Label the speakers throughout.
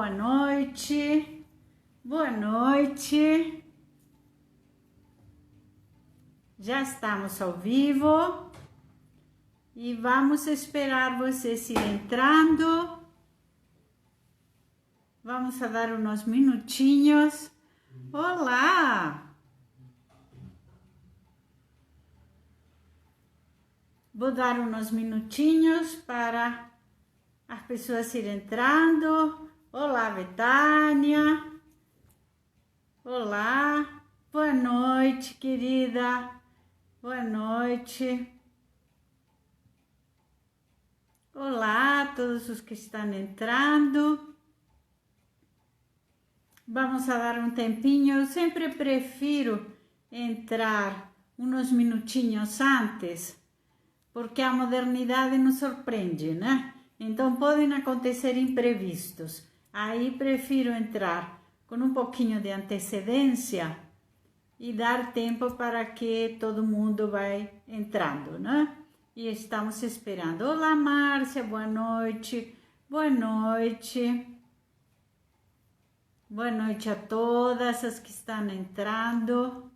Speaker 1: boa noite, boa noite. Já estamos ao vivo e vamos esperar vocês ir entrando. Vamos a dar uns minutinhos. Olá! Vou dar uns minutinhos para as pessoas irem entrando. Olá, Betânia. Olá. Boa noite, querida. Boa noite. Olá a todos os que estão entrando. Vamos a dar um tempinho. Eu sempre prefiro entrar uns minutinhos antes, porque a modernidade nos surpreende, né? Então podem acontecer imprevistos. Aí prefiro entrar com um pouquinho de antecedência e dar tempo para que todo mundo vai entrando, né? E estamos esperando. Olá, Márcia, boa noite. Boa noite. Boa noite a todas as que estão entrando.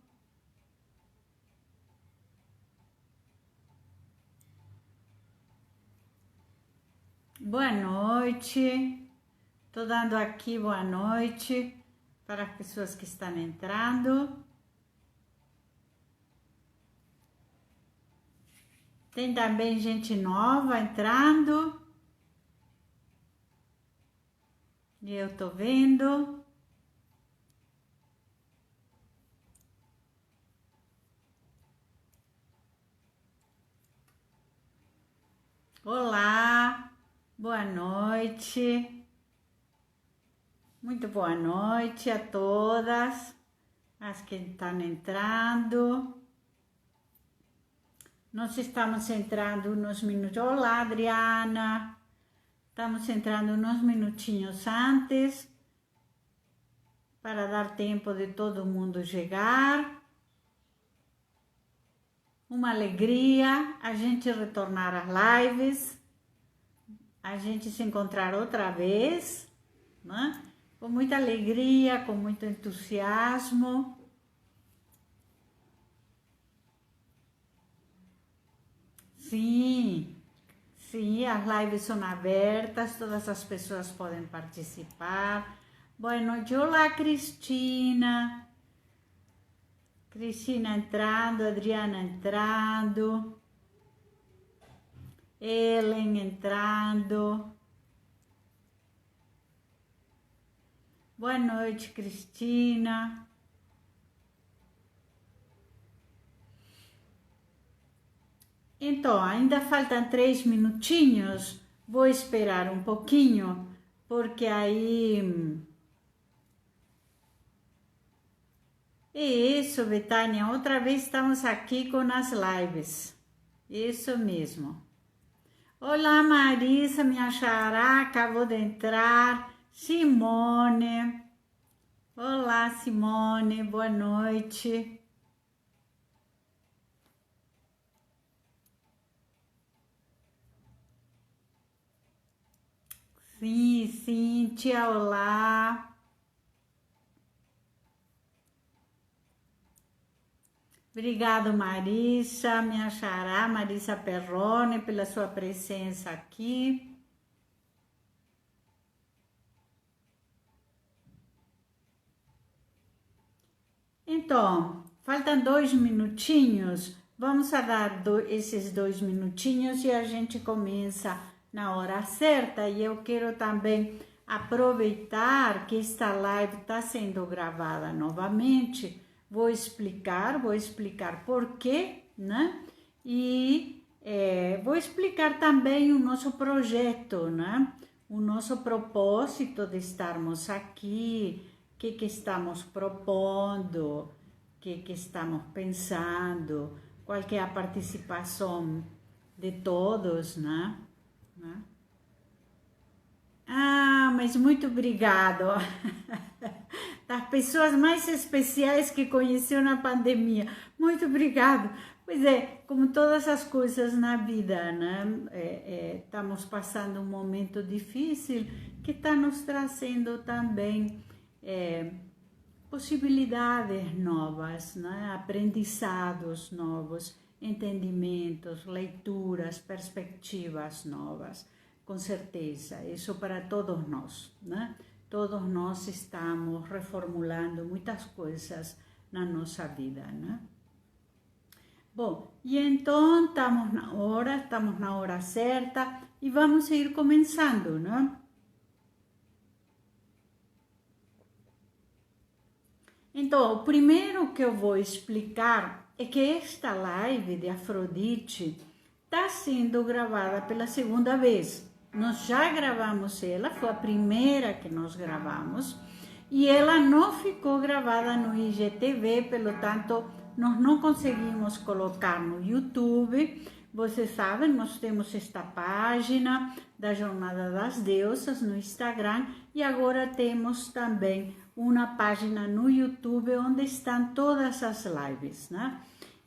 Speaker 1: Boa noite. Estou dando aqui boa noite para as pessoas que estão entrando. Tem também gente nova entrando. E eu estou vendo. Olá. Boa noite, muito boa noite a todas as que estão entrando. Nós estamos entrando uns minutos. Olá, Adriana, estamos entrando uns minutinhos antes para dar tempo de todo mundo chegar. Uma alegria a gente retornar às lives. A gente se encontrar outra vez, né? Com muita alegria, com muito entusiasmo. Sim, as lives são abertas, todas as pessoas podem participar. Boa noite, olá, Cristina. Cristina entrando, Adriana entrando. Ellen entrando. Boa noite, Cristina. Então, ainda faltam 3 minutinhos. Vou esperar um pouquinho, porque aí... Isso, Betânia, outra vez estamos aqui com as lives. Isso mesmo. Olá, Marisa, minha xará, acabou de entrar. Simone. Olá, Simone, boa noite. Sim, Cíntia, olá. Obrigado, Marisa, minha xará, Marisa Perrone, pela sua presença aqui. Então, faltam 2 minutinhos. Vamos a dar esses 2 minutinhos e a gente começa na hora certa. E eu quero também aproveitar que esta live está sendo gravada novamente. Vou explicar por quê, né? E vou explicar também o nosso projeto, né? O nosso propósito de estarmos aqui, o que estamos propondo, o que estamos pensando, qual que é a participação de todos, né? Ah, mas muito obrigado. Das pessoas mais especiais que conheceu na pandemia. Muito obrigado. Pois é, como todas as coisas na vida, né? Estamos passando um momento difícil que está nos trazendo também possibilidades novas, né? Aprendizados novos, entendimentos, leituras, perspectivas novas, com certeza, isso para todos nós, né? Todos nós estamos reformulando muitas coisas na nossa vida, né? Bom, e então estamos na hora certa e vamos ir começando, né? Então, o primeiro que eu vou explicar é que esta live de Afrodite está sendo gravada pela segunda vez. Nós já gravamos ela, foi a primeira que nós gravamos, e ela não ficou gravada no IGTV, pelo tanto, nós não conseguimos colocar no YouTube. Vocês sabem, nós temos esta página da Jornada das Deusas no Instagram e agora temos também uma página no YouTube onde estão todas as lives, né?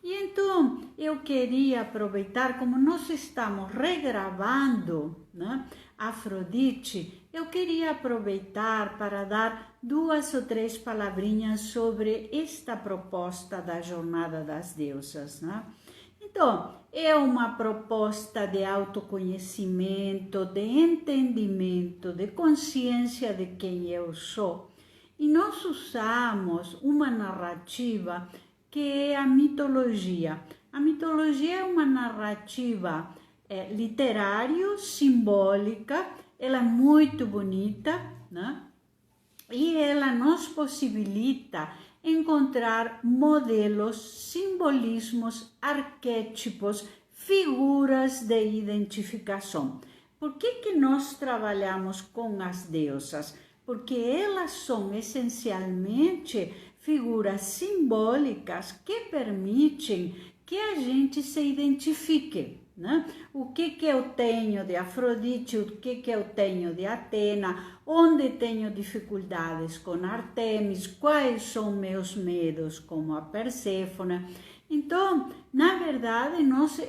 Speaker 1: E então, eu queria aproveitar, como nós estamos regravando, né, Afrodite, eu queria aproveitar para dar 2 ou 3 palavrinhas sobre esta proposta da Jornada das Deusas, né? Então, é uma proposta de autoconhecimento, de entendimento, de consciência de quem eu sou. E nós usamos uma narrativa que é a mitologia. A mitologia é uma narrativa literária, simbólica, ela é muito bonita, né? E ela nos possibilita encontrar modelos, simbolismos, arquétipos, figuras de identificação. Por que nós trabalhamos com as deusas? Porque elas são essencialmente figuras simbólicas que permitem que a gente se identifique, né? O que eu tenho de Afrodite, o que eu tenho de Atena, onde tenho dificuldades com Artemis, quais são meus medos, como a Perséfone. Então, na verdade, nós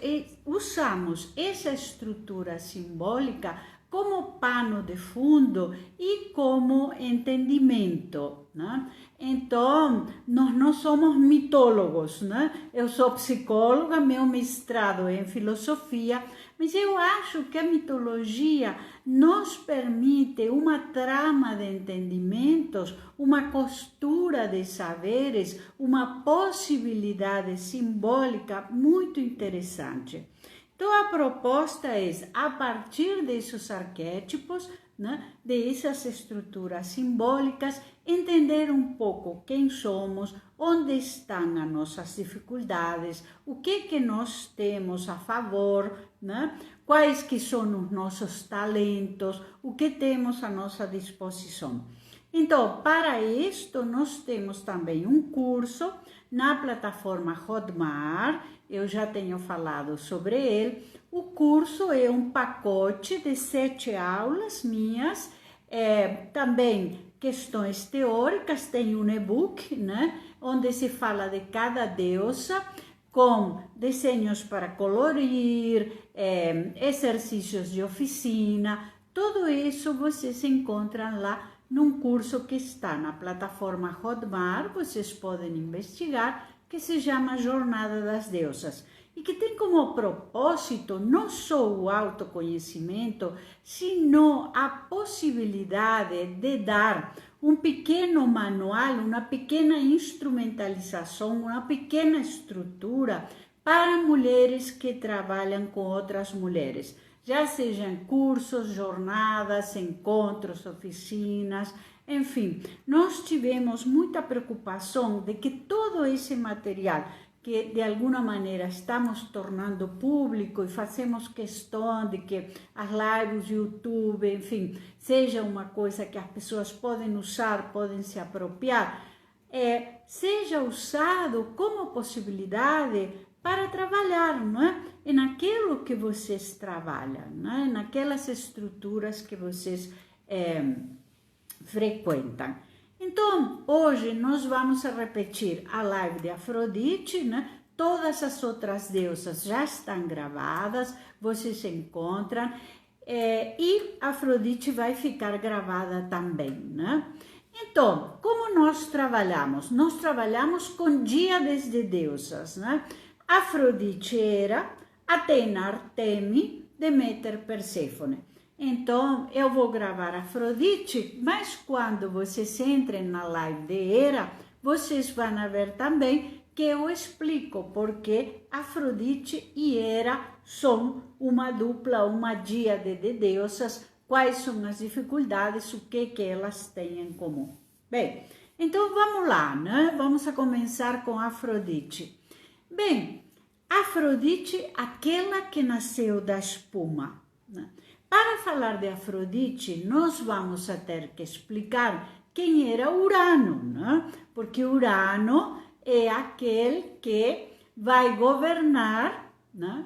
Speaker 1: usamos essa estrutura simbólica como pano de fundo e como entendimento, né? Então, nós não somos mitólogos, né? Eu sou psicóloga, meu mestrado é em filosofia, mas eu acho que a mitologia nos permite uma trama de entendimentos, uma costura de saberes, uma possibilidade simbólica muito interessante. Então, a proposta é, a partir desses arquétipos, né, dessas estruturas simbólicas, entender um pouco quem somos, onde estão as nossas dificuldades, o que nós temos a favor, né, quais que são os nossos talentos, o que temos à nossa disposição. Então, para isto, nós temos também um curso na plataforma Hotmart, eu já tenho falado sobre ele. O curso é um pacote de 7 aulas minhas, também questões teóricas, tem um e-book, né, onde se fala de cada deusa, com desenhos para colorir, exercícios de oficina, tudo isso vocês encontram lá num curso que está na plataforma Hotmart, vocês podem investigar, que se chama Jornada das Deusas, e que tem como propósito não só o autoconhecimento, sino a possibilidade de dar um pequeno manual, uma pequena instrumentalização, uma pequena estrutura para mulheres que trabalham com outras mulheres, já sejam cursos, jornadas, encontros, oficinas, enfim, nós tivemos muita preocupação de que todo esse material que de alguma maneira estamos tornando público e fazemos questão de que as lives do YouTube, enfim, seja uma coisa que as pessoas podem usar, podem se apropriar, seja usado como possibilidade para trabalhar, não é? E naquilo que vocês trabalham, não é? Naquelas estruturas que vocês frequentam. Então, hoje nós vamos repetir a live de Afrodite, né? Todas as outras deusas já estão gravadas, vocês encontram, e Afrodite vai ficar gravada também, né? Então, como nós trabalhamos? Nós trabalhamos com díades de deusas, né? Afrodite era Atena, Artemi, Deméter, Perséfone. Então, eu vou gravar Afrodite, mas quando vocês entrem na live de Hera, vocês vão ver também que eu explico porque Afrodite e Hera são uma dupla, uma díade de deusas, quais são as dificuldades, o que elas têm em comum. Bem, então vamos lá, né? Vamos a começar com Afrodite. Bem, Afrodite, aquela que nasceu da espuma, né? Para falar de Afrodite, nós vamos a ter que explicar quem era Urano, né? Porque Urano é aquele que vai governar, né,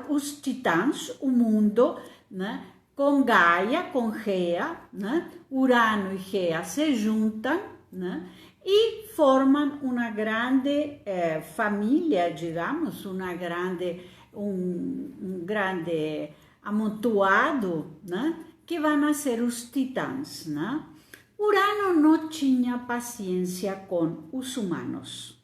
Speaker 1: os titãs, o mundo, né, com Gaia, com Gea, né? Urano e Gea se juntam, né, e formam uma grande família, digamos, um grande amontoado, né, que vão a ser os titãs, né? Urano não tinha paciência com os humanos.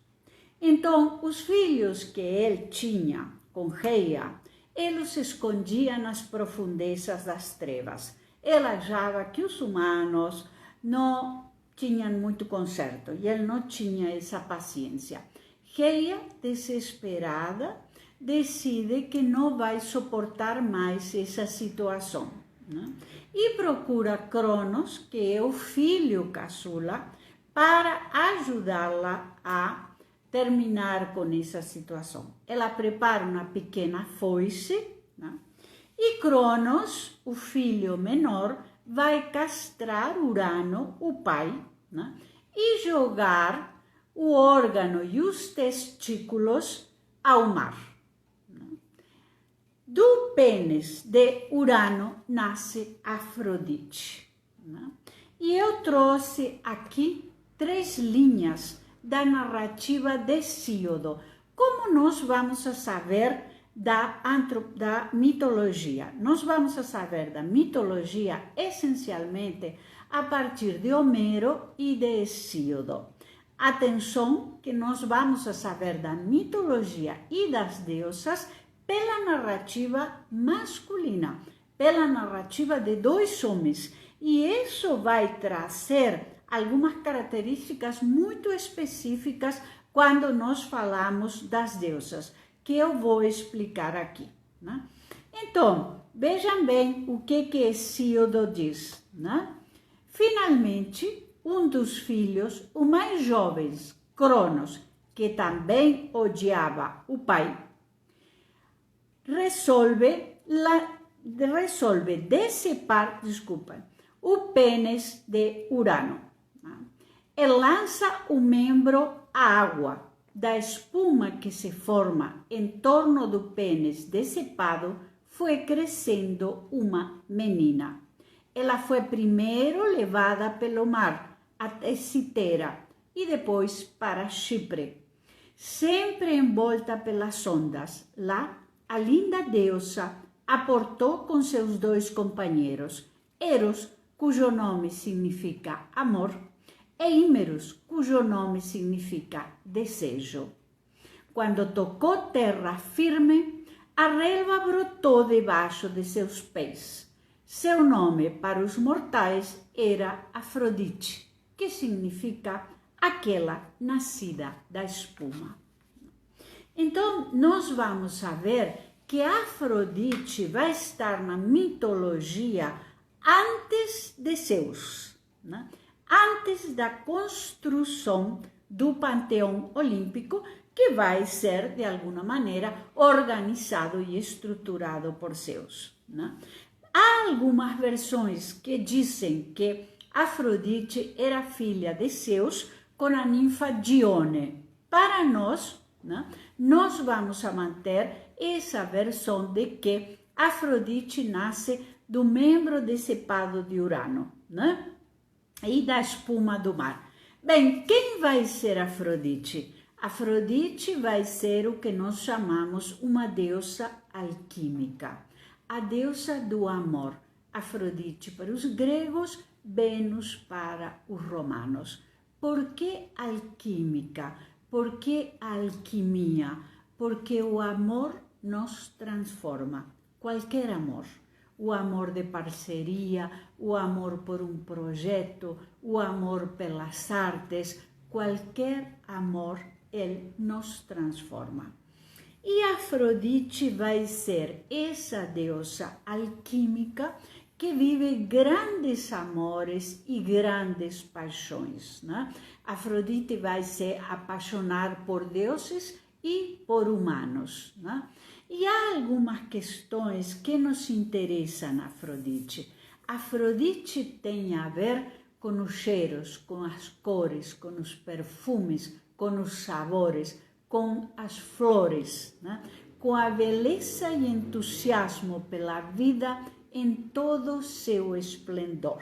Speaker 1: Então, os filhos que ele tinha com Gea, ele os escondia nas profundezas das trevas. Ele achava que os humanos não tinham muito conserto e ele não tinha essa paciência. Gea, desesperada, decide que não vai suportar mais essa situação, né? E procura Cronos, que é o filho caçula, para ajudá-la a terminar com essa situação. Ela prepara uma pequena foice, né? E Cronos, o filho menor, vai castrar Urano, o pai, né? E jogar o órgano e os testículos ao mar. Do pênis de Urano nasce Afrodite, né? E eu trouxe aqui 3 linhas da narrativa de Hesíodo. Como nós vamos a saber da mitologia? Nós vamos a saber da mitologia essencialmente a partir de Homero e de Hesíodo. Atenção que nós vamos a saber da mitologia e das deusas pela narrativa masculina, pela narrativa de 2 homens. E isso vai trazer algumas características muito específicas quando nós falamos das deusas, que eu vou explicar aqui, né? Então, vejam bem o que Hesíodo diz, né? Finalmente, um dos filhos, o mais jovem, Cronos, que também odiava o pai, resolve decepar, o pênis de Urano. E lança o membro à água. Da espuma que se forma em torno do pênis decepado, foi crescendo uma menina. Ela foi primeiro levada pelo mar até Citera e depois para Chipre. Sempre envolta pelas ondas, lá a linda deusa aportou com seus 2 companheiros, Eros, cujo nome significa amor, e Ímeros, cujo nome significa desejo. Quando tocou terra firme, a relva brotou debaixo de seus pés. Seu nome para os mortais era Afrodite, que significa aquela nascida da espuma. Então, nós vamos ver que Afrodite vai estar na mitologia antes de Zeus, né? Antes da construção do panteão olímpico, que vai ser, de alguma maneira, organizado e estruturado por Zeus, né? Há algumas versões que dizem que Afrodite era filha de Zeus com a ninfa Dione. Para nós, né, nós vamos a manter essa versão de que Afrodite nasce do membro decepado de Urano, né? E da espuma do mar. Bem, quem vai ser Afrodite? Afrodite vai ser o que nós chamamos uma deusa alquímica, a deusa do amor. Afrodite para os gregos, Vênus para os romanos. Por que alquímica? Por que alquimia? Porque o amor nos transforma, qualquer amor. O amor de parceria, o amor por um projeto, o amor pelas artes, qualquer amor, ele nos transforma. E Afrodite vai ser essa deusa alquímica que vive grandes amores e grandes paixões, né? Afrodite vai se apaixonar por deuses e por humanos, né? E há algumas questões que nos interessam na Afrodite. Afrodite tem a ver com os cheiros, com as cores, com os perfumes, com os sabores, com as flores, né? Com a beleza e entusiasmo pela vida em todo o seu esplendor,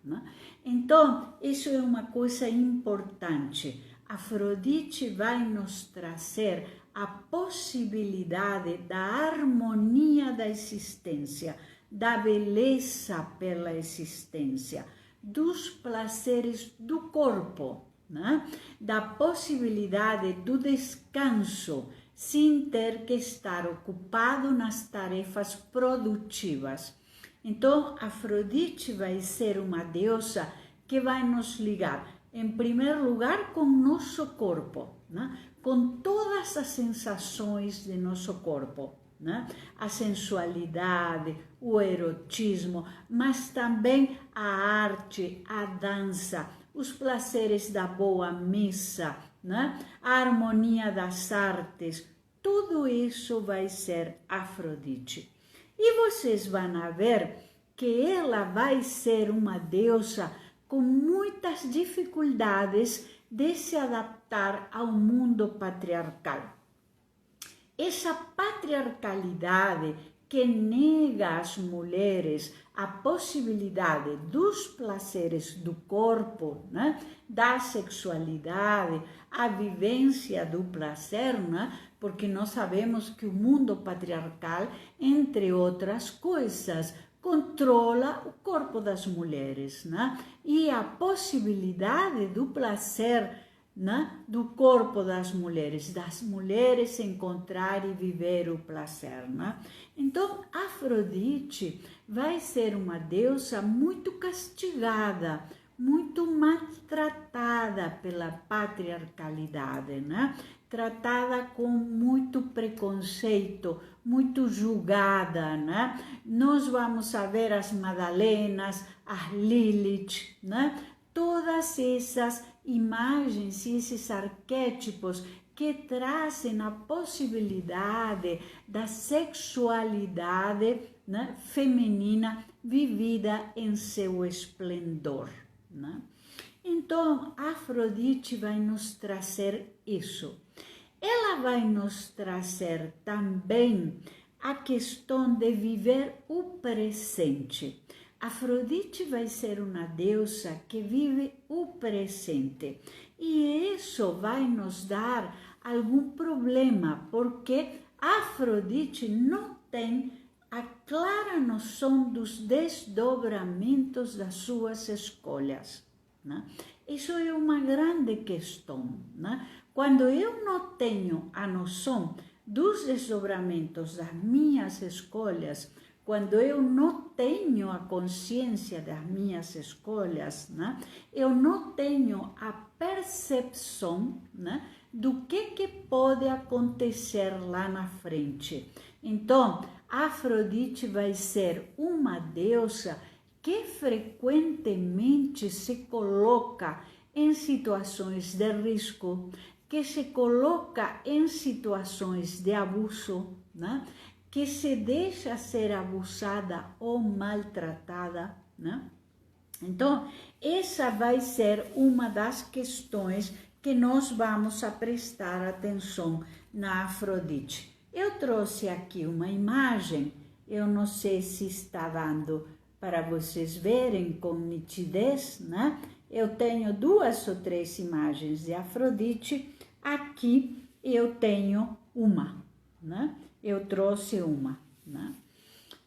Speaker 1: né? Então, isso é uma coisa importante. Afrodite vai nos trazer a possibilidade da harmonia da existência, da beleza pela existência, dos prazeres do corpo, né? Da possibilidade do descanso, sem ter que estar ocupado nas tarefas produtivas. Então, Afrodite vai ser uma deusa que vai nos ligar, em primeiro lugar, com nosso corpo, né? Com todas as sensações de nosso corpo, né? A sensualidade, o erotismo, mas também a arte, a dança, os prazeres da boa missa, né? A harmonia das artes, tudo isso vai ser Afrodite. E vocês vão ver que ela vai ser uma deusa com muitas dificuldades de se adaptar ao mundo patriarcal. Essa patriarcalidade que nega às mulheres a possibilidade dos prazeres do corpo, né? Da sexualidade, a vivência do prazer, né? Porque nós sabemos que o mundo patriarcal, entre outras coisas, controla o corpo das mulheres, né? E a possibilidade do prazer, né? Do corpo das mulheres encontrar e viver o prazer, né? Então, Afrodite vai ser uma deusa muito castigada, muito maltratada pela patriarcalidade, né? Tratada com muito preconceito, muito julgada, né? Nós vamos ver as Madalenas, as Lilith, né? Todas essas imagens e esses arquétipos que trazem a possibilidade da sexualidade, né, feminina vivida em seu esplendor, né? Então, Afrodite vai nos trazer isso. Ela vai nos trazer também a questão de viver o presente. Afrodite vai ser uma deusa que vive o presente. E isso vai nos dar algum problema, porque Afrodite não tem a clara noção dos desdobramentos das suas escolhas, né? Isso é uma grande questão, né? Quando eu não tenho a noção dos desdobramentos das minhas escolhas, quando eu não tenho a consciência das minhas escolhas, né? Eu não tenho a percepção, né? Do que pode acontecer lá na frente. Então, Afrodite vai ser uma deusa que frequentemente se coloca em situações de risco, que se coloca em situações de abuso, né? Que se deixa ser abusada ou maltratada, né? Então, essa vai ser uma das questões que nós vamos a prestar atenção na Afrodite. Eu trouxe aqui uma imagem, eu não sei se está dando para vocês verem com nitidez, né? Eu tenho 2 ou 3 imagens de Afrodite. aqui eu tenho uma, né? Eu trouxe uma, né?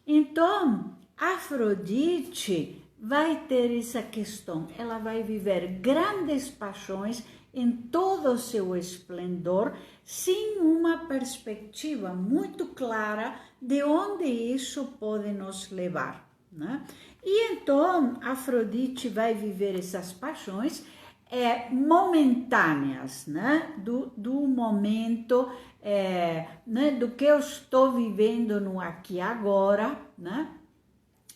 Speaker 1: Então, Afrodite vai ter essa questão, ela vai viver grandes paixões em todo o seu esplendor, sem uma perspectiva muito clara de onde isso pode nos levar, né? E então, Afrodite vai viver essas paixões momentâneas, né? Do momento, né? Do que eu estou vivendo no aqui e agora, né?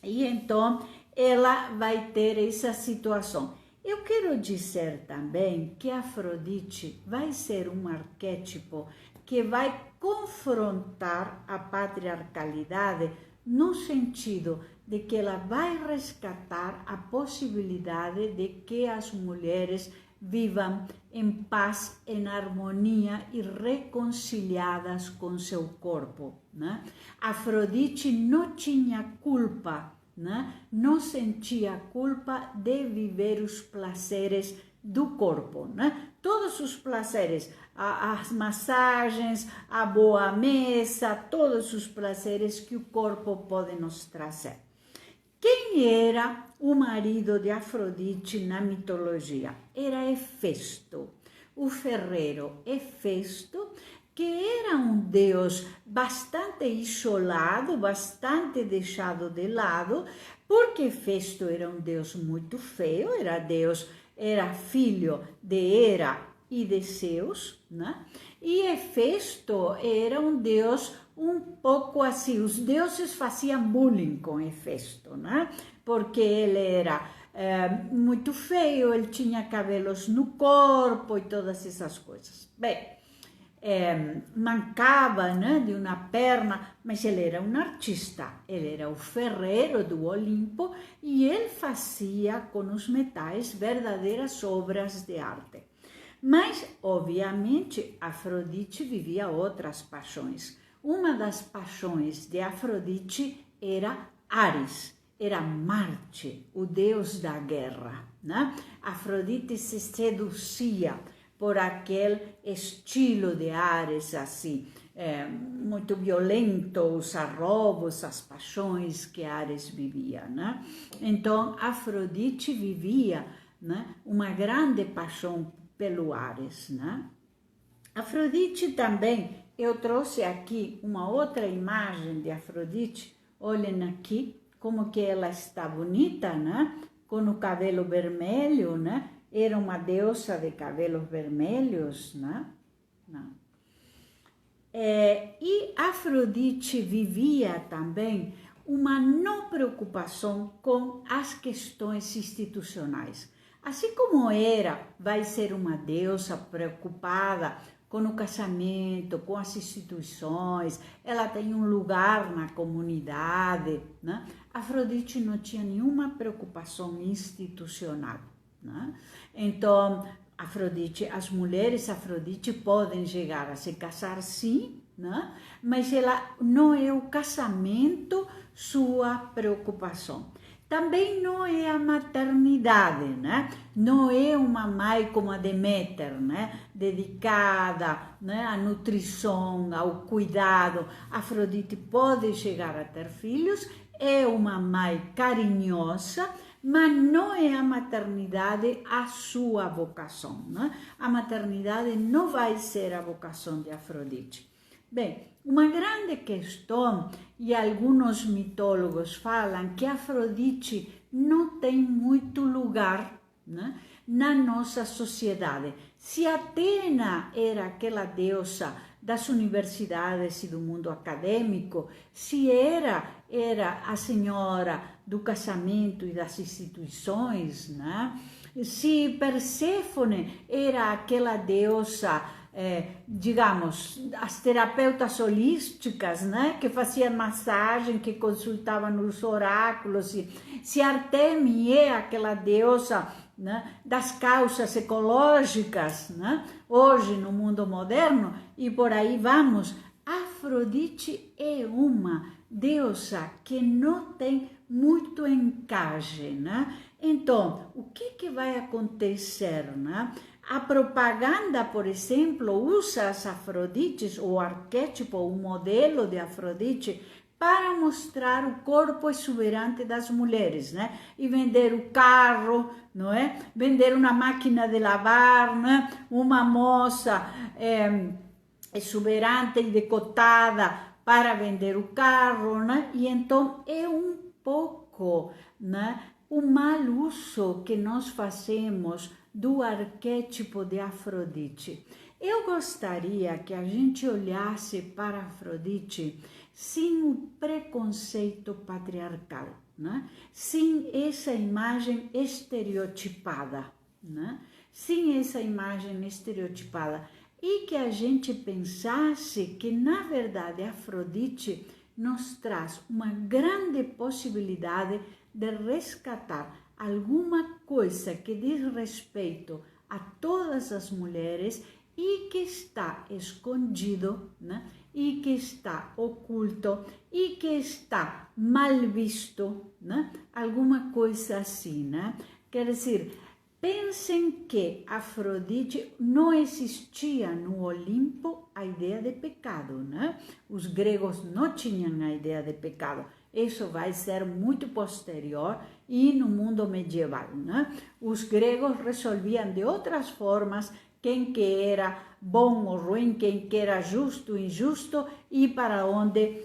Speaker 1: E então, ela vai ter essa situação. Eu quero dizer também que Afrodite vai ser um arquétipo que vai confrontar a patriarcalidade no sentido de que ela vai resgatar a possibilidade de que as mulheres vivam em paz, em harmonia e reconciliadas com seu corpo, né? Afrodite não tinha culpa, né? Não sentia culpa de viver os prazeres do corpo, né? Todos os prazeres, as massagens, a boa mesa, todos os prazeres que o corpo pode nos trazer. Quem era o marido de Afrodite na mitologia? Era Hefesto, o ferreiro Hefesto, que era um deus bastante isolado, bastante deixado de lado, porque Hefesto era um deus muito feio, era filho de Hera e de Zeus, né? E Hefesto era um deus um pouco assim, os deuses faziam bullying com Hefesto, né? Porque ele era muito feio, ele tinha cabelos no corpo e todas essas coisas. Bem, mancava, né, de uma perna, mas ele era um artista, ele era o ferreiro do Olimpo e ele fazia com os metais verdadeiras obras de arte. Mas, obviamente, Afrodite vivia outras paixões. Uma das paixões de Afrodite era Ares, era Marte, o deus da guerra, né? Afrodite se seduzia por aquele estilo de Ares, assim, muito violento, os arroubos, as paixões que Ares vivia, né? Então, Afrodite vivia, né, uma grande paixão pelo Ares, né? Afrodite também, eu trouxe aqui uma outra imagem de Afrodite, olhem aqui como que ela está bonita, né? Com o cabelo vermelho, né? Era uma deusa de cabelos vermelhos, né? E Afrodite vivia também uma não preocupação com as questões institucionais. Assim como Hera vai ser uma deusa preocupada com o casamento, com as instituições, ela tem um lugar na comunidade, né? Afrodite não tinha nenhuma preocupação institucional, né? Então, Afrodite, as mulheres Afrodite podem chegar a se casar, sim, né? Mas ela não é o casamento sua preocupação. Também não é a maternidade, né? Não é uma mãe como a Deméter, né? Dedicada, né, à nutrição, ao cuidado. Afrodite pode chegar a ter filhos, é uma mãe carinhosa, mas não é a maternidade a sua vocação, né? A maternidade não vai ser a vocação de Afrodite. Bem, uma grande questão, e alguns mitólogos falam que Afrodite não tem muito lugar, né, na nossa sociedade. Se Atena era aquela deusa das universidades e do mundo acadêmico, se era a senhora do casamento e das instituições, né? Se Perséfone era aquela deusa, digamos, as terapeutas holísticas, né, que faziam massagem, que consultavam os oráculos, se Artemis é aquela deusa, né, das causas ecológicas, né, hoje no mundo moderno, e por aí vamos, Afrodite é uma deusa que não tem muito encaixe, né? Então, o que vai acontecer, né? A propaganda, por exemplo, usa as Afrodites, o arquétipo, o modelo de Afrodite, para mostrar o corpo exuberante das mulheres, né? E vender o carro, não é? Vender uma máquina de lavar, né? Uma moça exuberante e decotada para vender o carro, né? E então é um pouco, né? O mau uso que nós fazemos do arquétipo de Afrodite. Eu gostaria que a gente olhasse para Afrodite sem o preconceito patriarcal, né? Sem essa imagem estereotipada, né? Sem essa imagem estereotipada. E que a gente pensasse que, na verdade, Afrodite nos traz uma grande possibilidade de resgatar alguma coisa que diz respeito a todas as mulheres e que está escondido, né? E que está oculto e que está mal visto, né? Alguma coisa assim, né? Quer dizer, pensem que Afrodite não existia no Olimpo a ideia de pecado, né? Os gregos não tinham a ideia de pecado. Isso vai ser muito posterior e no mundo medieval, né? Os gregos resolviam de outras formas quem que era bom ou ruim, quem que era justo ou injusto e para onde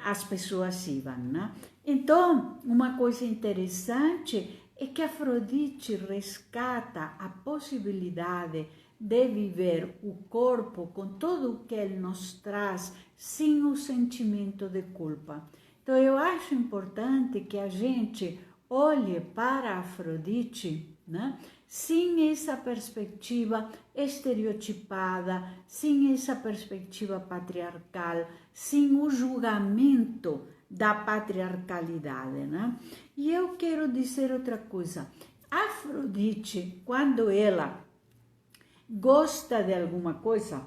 Speaker 1: as pessoas iam, né? Então, uma coisa interessante é que Afrodite resgata a possibilidade de viver o corpo com tudo o que ele nos traz, sem o sentimento de culpa. Então, eu acho importante que a gente olhe para Afrodite, né? Sem essa perspectiva estereotipada, sem essa perspectiva patriarcal, sem o julgamento da patriarcalidade, né? E eu quero dizer outra coisa. Afrodite, quando ela gosta de alguma coisa,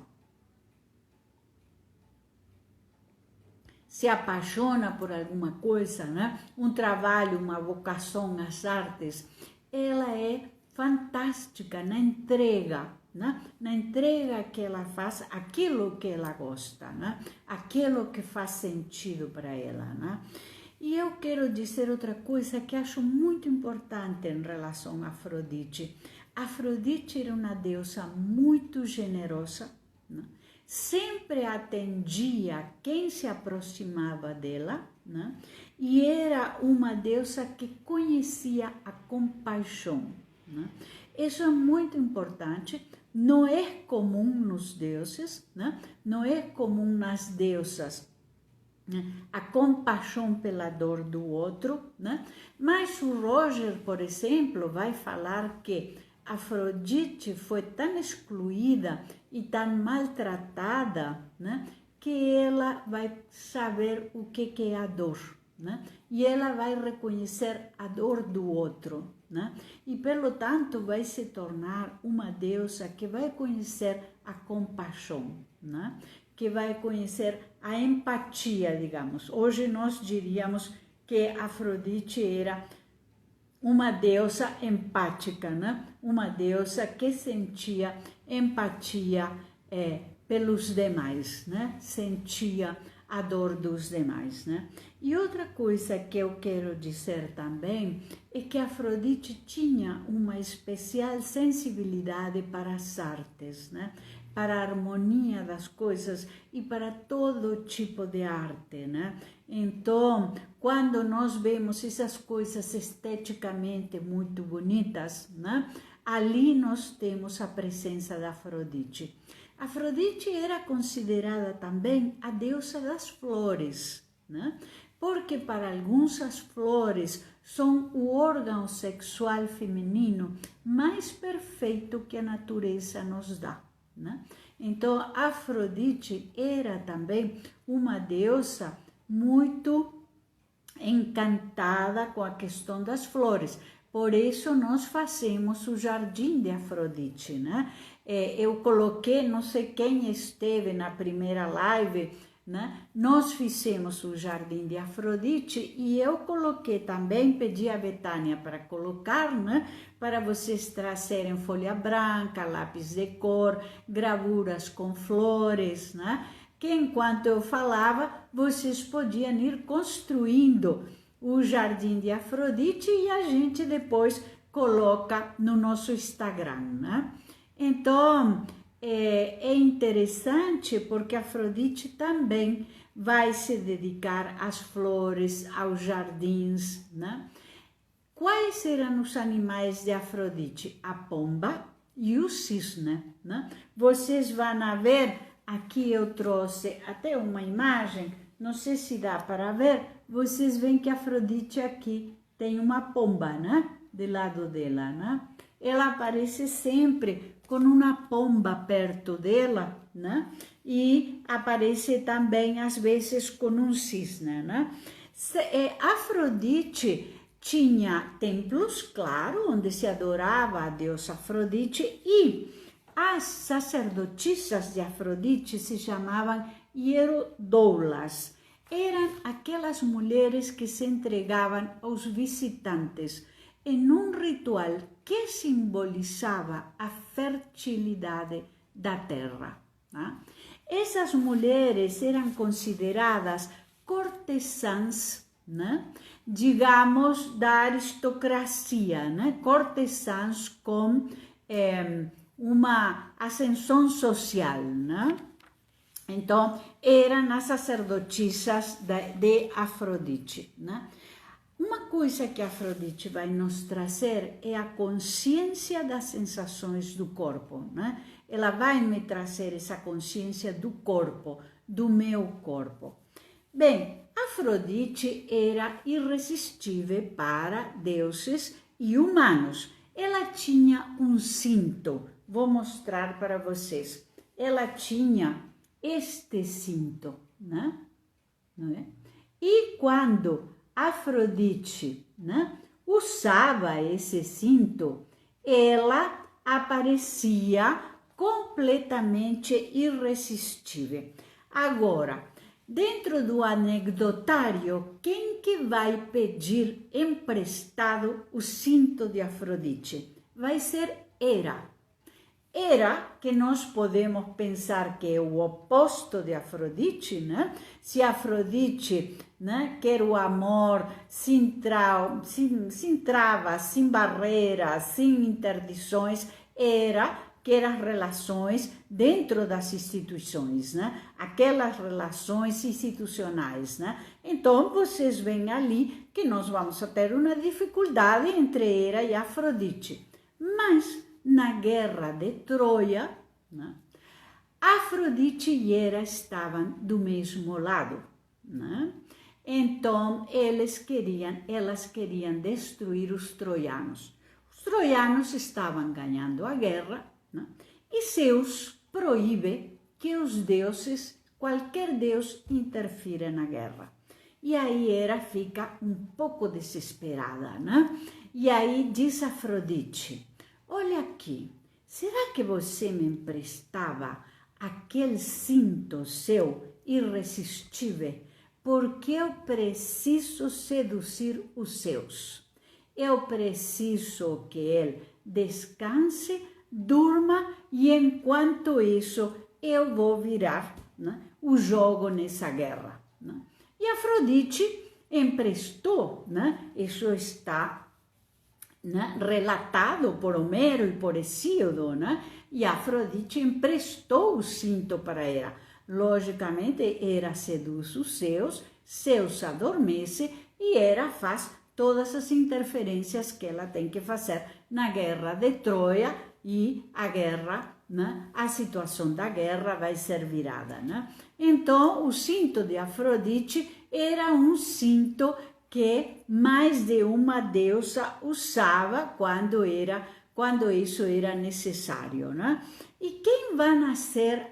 Speaker 1: se apaixona por alguma coisa, né? Um trabalho, uma vocação às artes, ela é fantástica na entrega, né? Na entrega que ela faz, aquilo que ela gosta, né? Aquilo que faz sentido para ela, né? E eu quero dizer outra coisa que acho muito importante em relação a Afrodite. Afrodite era uma deusa muito generosa, né? Sempre atendia quem se aproximava dela, né? E era uma deusa que conhecia a compaixão, né? Isso é muito importante, não é comum nos deuses, né? Não é comum nas deusas, né? A compaixão pela dor do outro, né? Mas o Roger, por exemplo, vai falar que Afrodite foi tão excluída e tão maltratada, né? Que ela vai saber o que é a dor, né? E ela vai reconhecer a dor do outro, né? E, pelo tanto, vai se tornar uma deusa que vai conhecer a compaixão, né? Que vai conhecer a empatia, digamos. Hoje nós diríamos que Afrodite era uma deusa empática, né? Uma deusa que sentia empatia pelos demais, né? Sentia a dor dos demais, né? E outra coisa que eu quero dizer também é que Afrodite tinha uma especial sensibilidade para as artes, né? Para a harmonia das coisas e para todo tipo de arte, né? Então, quando nós vemos essas coisas esteticamente muito bonitas, né? Ali nós temos a presença da Afrodite. Afrodite era considerada também a deusa das flores, né? Porque para alguns as flores são o órgão sexual feminino mais perfeito que a natureza nos dá, né? Então, Afrodite era também uma deusa muito encantada com a questão das flores. Por isso, nós fazemos o Jardim de Afrodite, né? Eu coloquei, não sei quem esteve na primeira live, né? Nós fizemos o Jardim de Afrodite e eu coloquei também, pedi a Betânia para colocar, né? Para vocês trazerem folha branca, lápis de cor, gravuras com flores, né? Que enquanto eu falava, vocês podiam ir construindo o Jardim de Afrodite e a gente depois coloca no nosso Instagram, né? Então, é interessante porque Afrodite também vai se dedicar às flores, aos jardins, né? Quais eram os animais de Afrodite? A pomba e o cisne, né? Vocês vão ver, aqui eu trouxe até uma imagem, não sei se dá para ver, vocês veem que Afrodite aqui tem uma pomba, né? Do lado dela, né? Ela aparece sempre com uma pomba perto dela, né? E aparece também, às vezes, com um cisne, né? Afrodite tinha templos, claro, onde se adorava a deusa Afrodite, e as sacerdotisas de Afrodite se chamavam hierodoulas. Eram aquelas mulheres que se entregavam aos visitantes em um ritual que simbolizava a fertilidade da terra, né? Essas mulheres eram consideradas cortesãs, né? Digamos, da aristocracia, né? Cortesãs com uma ascensão social, né? Então, eram as sacerdotisas de Afrodite, né? Uma coisa que Afrodite vai nos trazer é a consciência das sensações do corpo, né? Ela vai me trazer essa consciência do corpo, do meu corpo. Bem, Afrodite era irresistível para deuses e humanos. Ela tinha um cinto, vou mostrar para vocês. Ela tinha este cinto, né? Não é? E quando Afrodite, né, usava esse cinto, ela aparecia completamente irresistível. Agora, dentro do anecdotário, quem que vai pedir emprestado o cinto de Afrodite? Vai ser Hera. Hera, que nós podemos pensar que é o oposto de Afrodite, né? Se Afrodite, né, quer o amor sem travas, sem barreiras, sem interdições, Hera quer as relações dentro das instituições, né? Aquelas relações institucionais, né? Então, vocês veem ali que nós vamos ter uma dificuldade entre Hera e Afrodite. Mas na guerra de Troia, né, Afrodite e Hera estavam do mesmo lado, né? Então elas queriam destruir os troianos. Os troianos estavam ganhando a guerra, né? E Zeus proíbe que os deuses, qualquer deus, interfira na guerra. E aí Hera fica um pouco desesperada, né? E aí diz Afrodite: olha aqui, será que você me emprestava aquele cinto seu irresistível? Porque eu preciso seduzir os seus. Eu preciso que ele descanse, durma, e enquanto isso eu vou virar, né, o jogo nessa guerra, né? E Afrodite emprestou, né? Isso está, né, relatado por Homero e por Hesíodo, né? E Afrodite emprestou o cinto para Hera. Logicamente, Hera seduz os seus, Zeus adormece e Hera faz todas as interferências que ela tem que fazer na guerra de Troia, e a guerra, né, a situação da guerra vai ser virada, né? Então, o cinto de Afrodite era um cinto que mais de uma deusa usava quando isso era necessário, né? E quem vão ser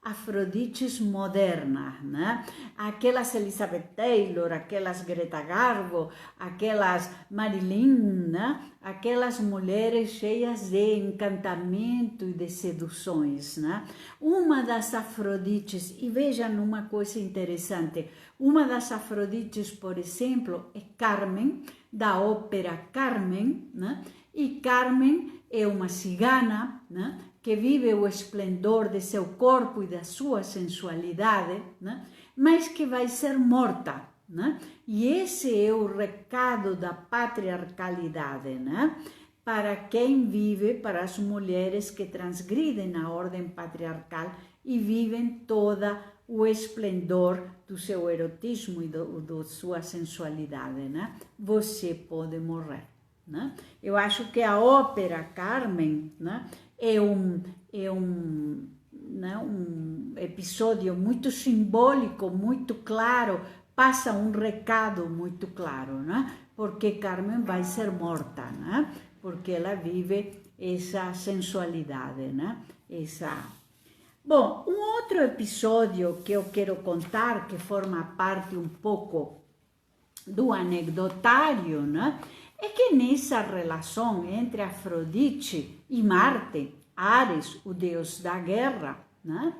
Speaker 1: Afrodites modernas, né? Aquelas Elizabeth Taylor, aquelas Greta Garbo, aquelas Marilyn, né? Aquelas mulheres cheias de encantamento e de seduções, né? Uma das Afrodites, e vejam uma coisa interessante, uma das Afrodites, por exemplo, é Carmen, da ópera Carmen, né? E Carmen é uma cigana, né? Que vive o esplendor de seu corpo e da sua sensualidade, né? Mas que vai ser morta, né? E esse é o recado da patriarcalidade, né? Para quem vive, para as mulheres que transgridem a ordem patriarcal e vivem toda o esplendor do seu erotismo e da sua sensualidade, né? Você pode morrer, né? Eu acho que a ópera Carmen, né? É um episódio muito simbólico, muito claro, passa um recado muito claro, né? Porque Carmen vai ser morta, né? Porque ela vive essa sensualidade, né? Bom, um outro episódio que eu quero contar, que forma parte um pouco do anedotário, né? É que nessa relação entre Afrodite e Marte, Ares, o deus da guerra, né?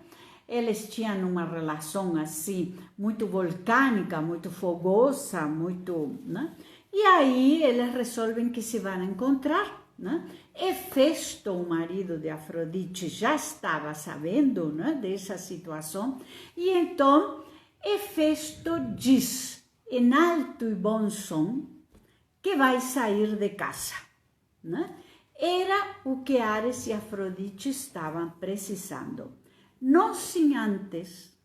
Speaker 1: Eles tinham uma relação assim, muito volcânica, muito fogosa, muito, né? E aí eles resolvem que se vão encontrar, né? Hefesto, o marido de Afrodite, já estava sabendo, né, dessa situação, e então Hefesto diz, em alto e bom som, que vai sair de casa, né? Era o que Ares e Afrodite estavam precisando. Não sem antes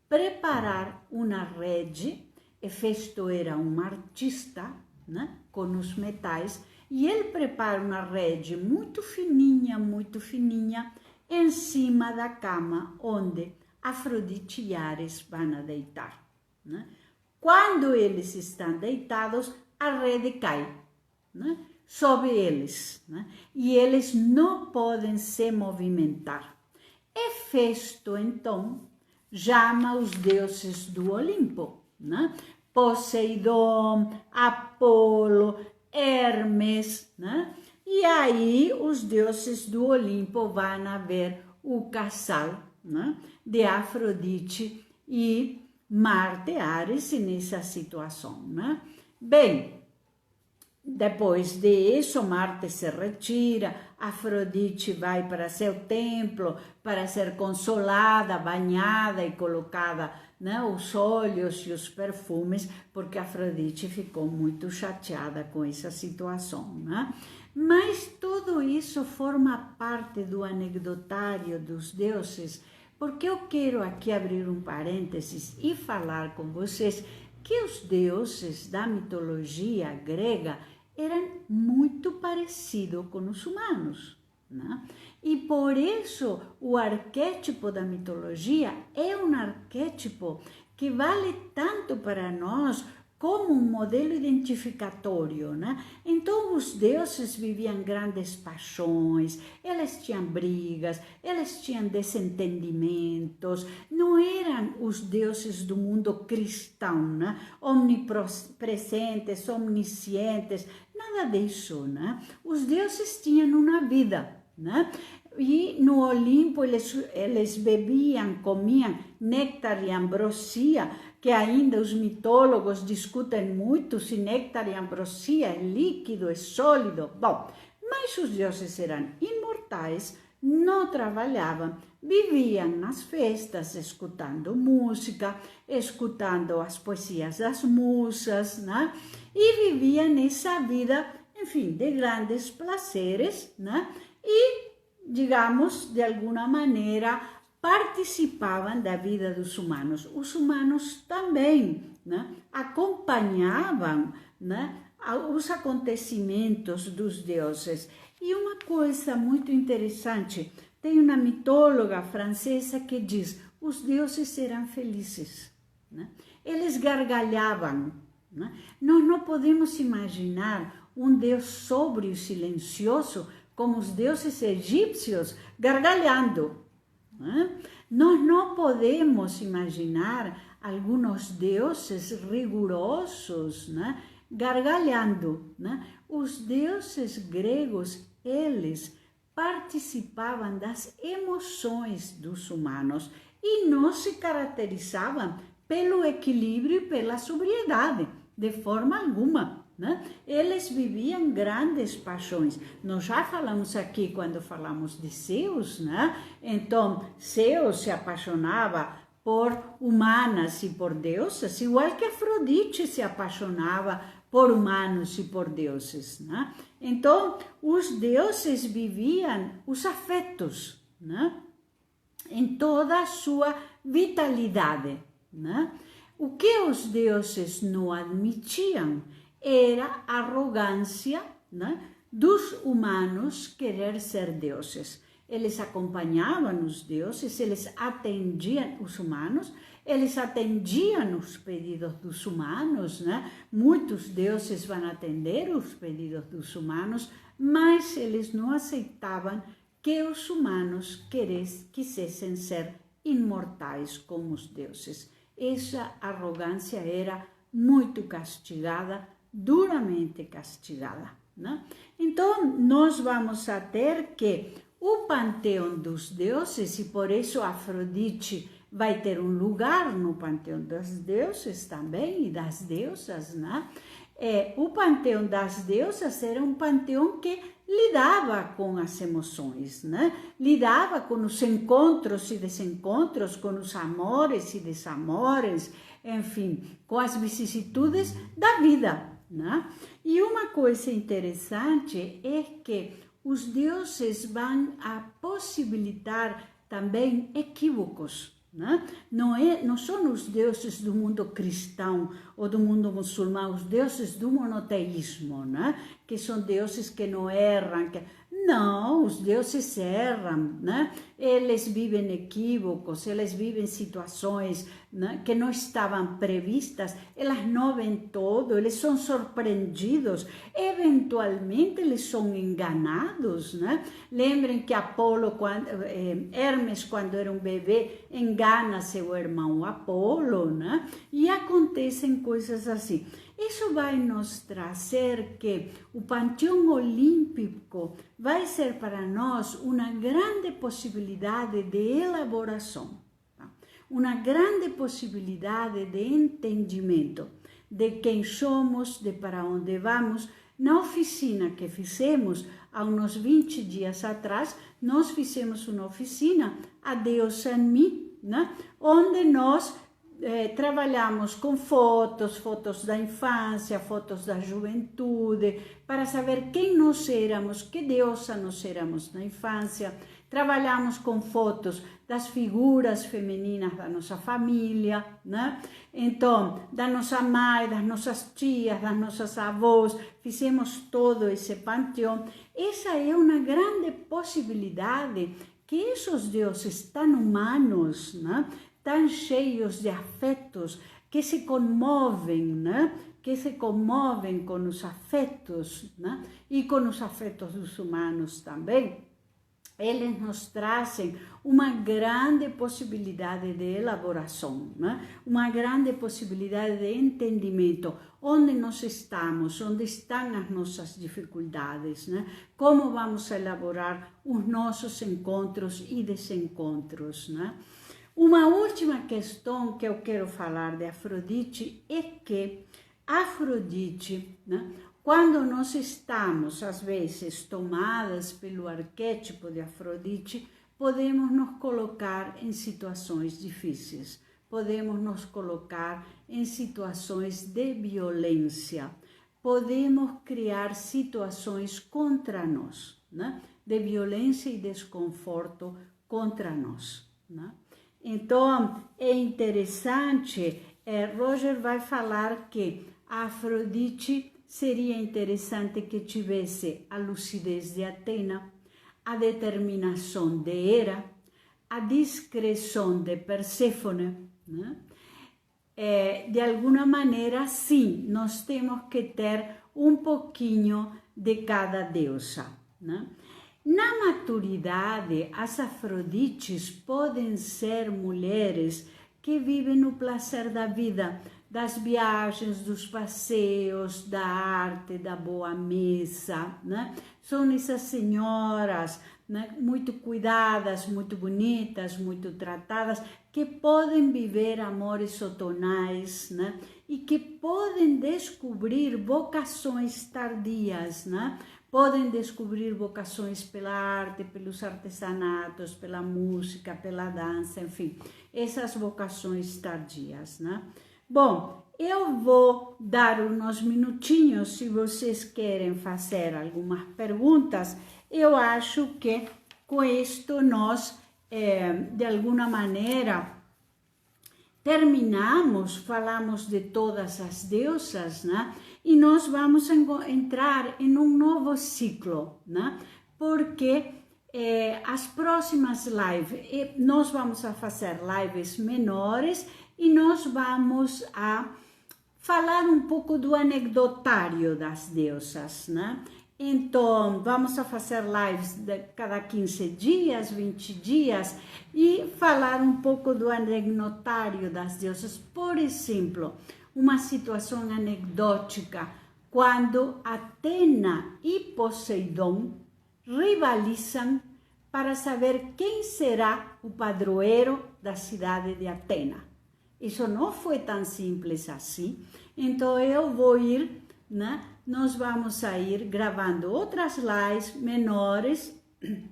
Speaker 1: preparar uma rede. Hefesto era um artista, né, com os metais, e ele prepara uma rede muito fininha, em cima da cama onde Afrodite e Ares vão a deitar, né? Quando eles estão deitados, a rede cai, né, sobre eles, né, e eles não podem se movimentar. Hefesto, então, chama os deuses do Olimpo, né? Poseidon, Apolo, Hermes, né? E aí os deuses do Olimpo vão a ver o casal, né, de Afrodite e Marte, Ares, nessa situação, né? Bem, depois disso, Marte se retira, Afrodite vai para seu templo para ser consolada, banhada e colocada, né, os óleos e os perfumes, porque Afrodite ficou muito chateada com essa situação, né? Mas tudo isso forma parte do anedotário dos deuses, porque eu quero aqui abrir um parênteses e falar com vocês que os deuses da mitologia grega eram muito parecidos com os humanos, né? E por isso o arquétipo da mitologia é um arquétipo que vale tanto para nós como um modelo identificatório, né? Então, os deuses viviam grandes paixões, eles tinham brigas, eles tinham desentendimentos, não eram os deuses do mundo cristão, né? Omnipresentes, omniscientes, nada disso, né? Os deuses tinham uma vida, né? E no Olimpo eles bebiam, comiam néctar e ambrosia, que ainda os mitólogos discutem muito se néctar e ambrosia é líquido, é sólido. Bom, mas os deuses eram imortais, não trabalhavam, viviam nas festas, escutando música, escutando as poesias das musas, né? E viviam essa vida, enfim, de grandes prazeres, né? E, digamos, de alguma maneira, participavam da vida dos humanos. Os humanos também, né, acompanhavam, né, os acontecimentos dos deuses. E uma coisa muito interessante, tem uma mitóloga francesa que diz, os deuses eram felizes, né? Eles gargalhavam, né? Nós não podemos imaginar um Deus sóbrio e silencioso como os deuses egípcios gargalhando, né? Nós não podemos imaginar alguns deuses rigorosos, né? Gargalhando, né? Os deuses gregos, eles participavam das emoções dos humanos e não se caracterizavam pelo equilíbrio e pela sobriedade, de forma alguma, né? Eles viviam grandes paixões. Nós já falamos aqui quando falamos de Zeus, né? Então, Zeus se apaixonava por humanas e por deusas, igual que Afrodite se apaixonava por humanos e por deuses, né? Então, os deuses viviam os afetos, né? Em toda a sua vitalidade, né? O que os deuses não admitiam era a arrogância, né, dos humanos querer ser deuses. Eles acompanhavam os deuses, eles atendiam os humanos, eles atendiam os pedidos dos humanos, né? Muitos deuses vão atender os pedidos dos humanos, mas eles não aceitavam que os humanos quisessem ser imortais como os deuses. Essa arrogância era muito castigada, duramente castigada, né? Então, nós vamos a ter que o panteão dos deuses, e por isso Afrodite vai ter um lugar no panteão dos deuses também, e das deusas, né? O panteão das deusas era um panteão que lidava com as emoções, né? Lidava com os encontros e desencontros, com os amores e desamores, enfim, com as vicissitudes da vida, né? E uma coisa interessante é que os deuses vão a possibilitar também equívocos, né? Não são os deuses do mundo cristão ou do mundo muçulmano, os deuses do monoteísmo, né? Que são deuses que não erram. Não, os deuses erram, né? Eles vivem equívocos, eles vivem situações, né, que não estavam previstas, elas não veem todo, eles são surpreendidos, eventualmente eles são enganados, né? Lembrem que Hermes, quando era um bebê, engana seu irmão Apolo, né? E acontecem coisas assim. Isso vai nos trazer que o panteão olímpico vai ser para nós uma grande possibilidade de elaboração, tá? Uma grande possibilidade de entendimento de quem somos, de para onde vamos. Na oficina que fizemos há uns 20 dias atrás, nós fizemos uma oficina, A Deus em Mim, né? Onde nós trabalhamos com fotos da infância, fotos da juventude, para saber quem nós éramos, que deusa nós éramos na infância. Trabalhamos com fotos das figuras femininas da nossa família, né? Então, da nossa mãe, das nossas tias, das nossas avós, fizemos todo esse panteão. Essa é uma grande possibilidade que esses deuses tão humanos, né, tão cheios de afetos, que se comovem, né? Que se comovem com os afetos, né? E com os afetos dos humanos também, eles nos trazem uma grande possibilidade de elaboração, né? Uma grande possibilidade de entendimento, onde nós estamos, onde estão as nossas dificuldades, né? Como vamos elaborar os nossos encontros e desencontros, né? Uma última questão que eu quero falar de Afrodite é que Afrodite, né, quando nós estamos, às vezes, tomadas pelo arquétipo de Afrodite, podemos nos colocar em situações difíceis, podemos nos colocar em situações de violência, podemos criar situações contra nós, né, de violência e desconforto contra nós, né? Então, é interessante, Roger vai falar que a Afrodite seria interessante que tivesse a lucidez de Atena, a determinação de Hera, a discrição de Perséfone, né? De alguma maneira, sim, nós temos que ter um pouquinho de cada deusa, né? Na maturidade, as Afrodites podem ser mulheres que vivem no prazer da vida, das viagens, dos passeios, da arte, da boa mesa, né? São essas senhoras, né, muito cuidadas, muito bonitas, muito tratadas, que podem viver amores outonais, né? E que podem descobrir vocações tardias, né? Podem descobrir vocações pela arte, pelos artesanatos, pela música, pela dança, enfim, essas vocações tardias, né? Bom, eu vou dar uns minutinhos, se vocês querem fazer algumas perguntas. Eu acho que com isto nós, de alguma maneira, terminamos, falamos de todas as deusas, né? E nós vamos entrar em um novo ciclo, né? Porque as próximas lives, nós vamos a fazer lives menores e nós vamos a falar um pouco do anecdotário das deusas, né? Então, vamos a fazer lives de cada 15 dias, 20 dias e falar um pouco do anecdotário das deusas. Por exemplo, uma situação anedótica, quando Atena e Poseidon rivalizam para saber quem será o padroeiro da cidade de Atena. Isso não foi tão simples assim, então eu vou ir, né? Nós vamos a ir gravando outras lives menores,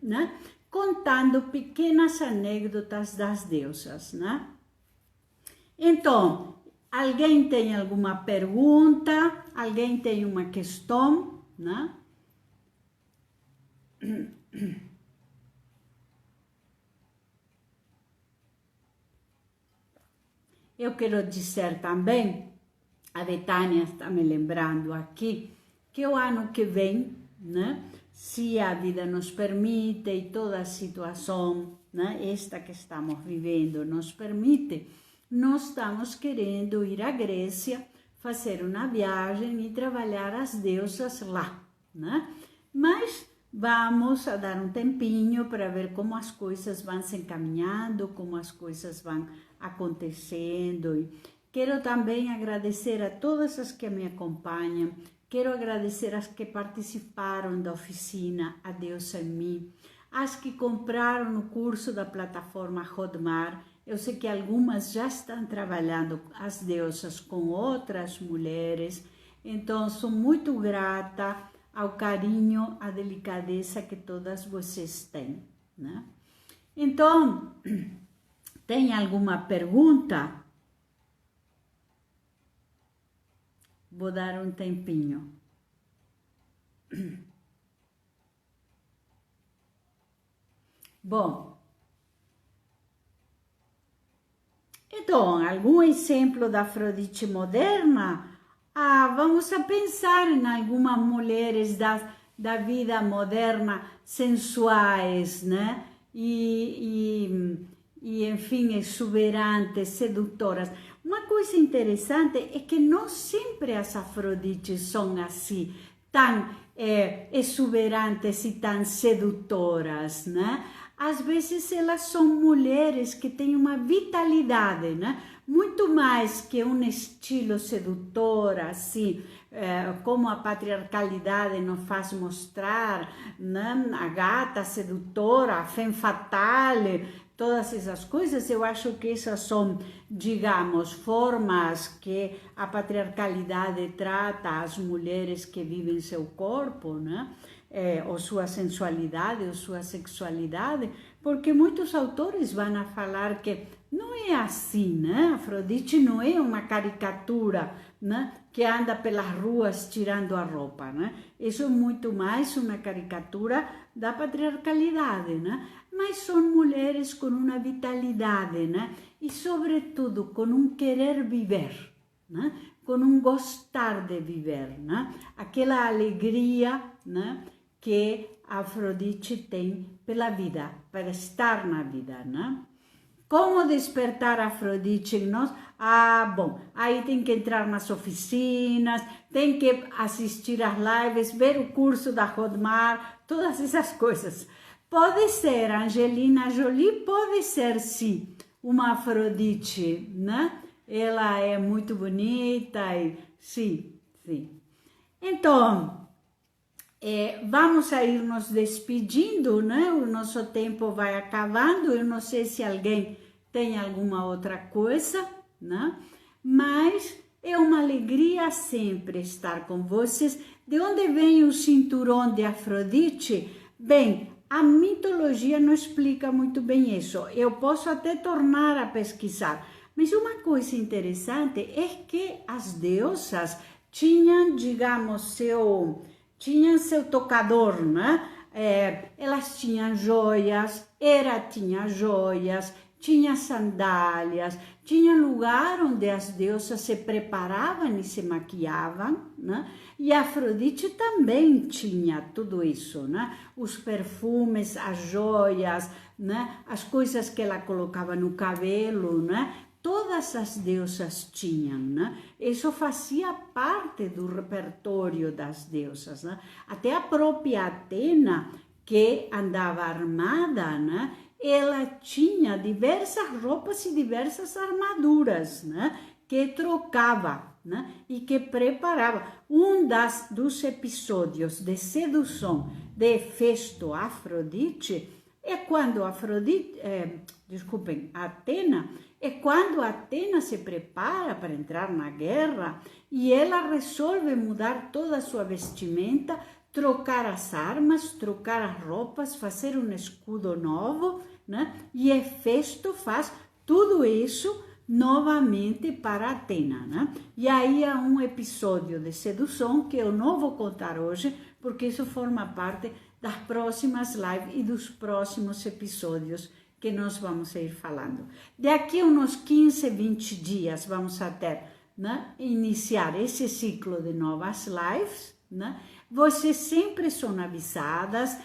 Speaker 1: né? Contando pequenas anedotas das deusas, né? Então, alguém tem alguma pergunta? Alguém tem uma questão, né? Eu quero dizer também, a Betânia está me lembrando aqui, que o ano que vem, né, se a vida nos permite e toda a situação, né, esta que estamos vivendo nos permite, nós estamos querendo ir à Grécia, fazer uma viagem e trabalhar as deusas lá, né? Mas vamos a dar um tempinho para ver como as coisas vão se encaminhando, como as coisas vão acontecendo. E quero também agradecer a todas as que me acompanham, quero agradecer as que participaram da oficina A Deusa em Mim, as que compraram o curso da plataforma Hotmart. Eu sei que algumas já estão trabalhando as deusas com outras mulheres, então sou muito grata ao carinho, à delicadeza que todas vocês têm, né? Então, tem alguma pergunta? Vou dar um tempinho. Bom, então, algum exemplo da Afrodite moderna? Vamos a pensar em algumas mulheres da vida moderna sensuais, né? E enfim, exuberantes, sedutoras. Uma coisa interessante é que não sempre as Afrodites são assim, tão exuberantes e tão sedutoras, né? Às vezes elas são mulheres que têm uma vitalidade, né? Muito mais que um estilo sedutor, assim, como a patriarcalidade nos faz mostrar, né? A gata sedutora, a femme fatale, todas essas coisas. Eu acho que essas são, digamos, formas que a patriarcalidade trata as mulheres que vivem seu corpo, né? Ou sua sensualidade, ou sua sexualidade, porque muitos autores vão a falar que não é assim, né? Afrodite não é uma caricatura, né? Que anda pelas ruas tirando a roupa, né? Isso é muito mais uma caricatura da patriarcalidade, né? Mas são mulheres com uma vitalidade, né? E sobretudo com um querer viver, né? Com um gostar de viver, né? Aquela alegria, né? Que a Afrodite tem pela vida, para estar na vida, né? Como despertar a Afrodite em nós? Bom, aí tem que entrar nas oficinas, tem que assistir às lives, ver o curso da Hotmart, todas essas coisas. Pode ser Angelina Jolie, pode ser sim uma Afrodite, né? Ela é muito bonita e sim. Então, vamos a ir nos despedindo, né? O nosso tempo vai acabando. Eu não sei se alguém tem alguma outra coisa, né? Mas é uma alegria sempre estar com vocês. De onde vem o cinturão de Afrodite? Bem, a mitologia não explica muito bem isso. Eu posso até tornar a pesquisar. Mas uma coisa interessante é que as deusas tinham, digamos, tinham seu tocador, né? Elas tinham joias, Hera tinha joias, tinha sandálias, tinha lugar onde as deusas se preparavam e se maquiavam, né? E Afrodite também tinha tudo isso, né? Os perfumes, as joias, né? As coisas que ela colocava no cabelo, né? Todas as deusas tinham, né? Isso fazia parte do repertório das deusas, né? Até a própria Atena, que andava armada, né? Ela tinha diversas roupas e diversas armaduras, né? Que trocava, né? E que preparava. Dos episódios de sedução de Hefesto a Afrodite é quando Atena, é quando Atena se prepara para entrar na guerra e ela resolve mudar toda a sua vestimenta, trocar as armas, trocar as roupas, fazer um escudo novo, né? E Hefesto faz tudo isso novamente para Atena, né? E aí há um episódio de sedução que eu não vou contar hoje, porque isso forma parte das próximas lives e dos próximos episódios que nós vamos ir falando. Daqui a uns 15, 20 dias vamos até, né, iniciar esse ciclo de novas lives, né? Vocês sempre são avisadas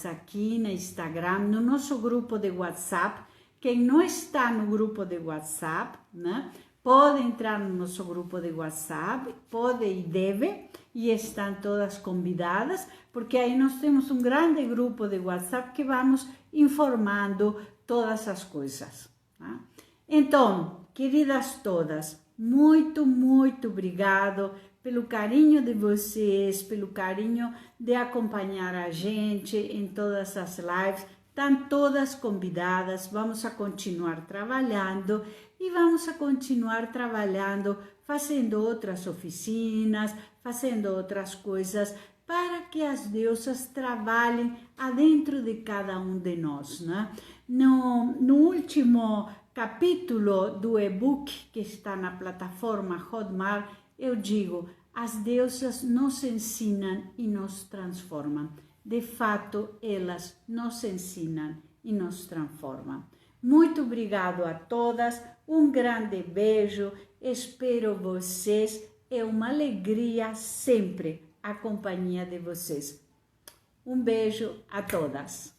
Speaker 1: aqui no Instagram, no nosso grupo de WhatsApp. Quem não está no grupo de WhatsApp, né, pode entrar no nosso grupo de WhatsApp, pode e deve, e estão todas convidadas, porque aí nós temos um grande grupo de WhatsApp que vamos informando todas as coisas. Tá? Então, queridas todas, muito, muito obrigado pelo carinho de vocês, pelo carinho de acompanhar a gente em todas as lives. Estão todas convidadas, vamos a continuar trabalhando e vamos a continuar trabalhando, fazendo outras oficinas, fazendo outras coisas, para que as deusas trabalhem adentro de cada um de nós, né? No último capítulo do e-book que está na plataforma Hotmart, eu digo, as deusas nos ensinam e nos transformam. De fato, elas nos ensinam e nos transformam. Muito obrigado a todas, um grande beijo, espero vocês, é uma alegria sempre a companhia de vocês. Um beijo a todas.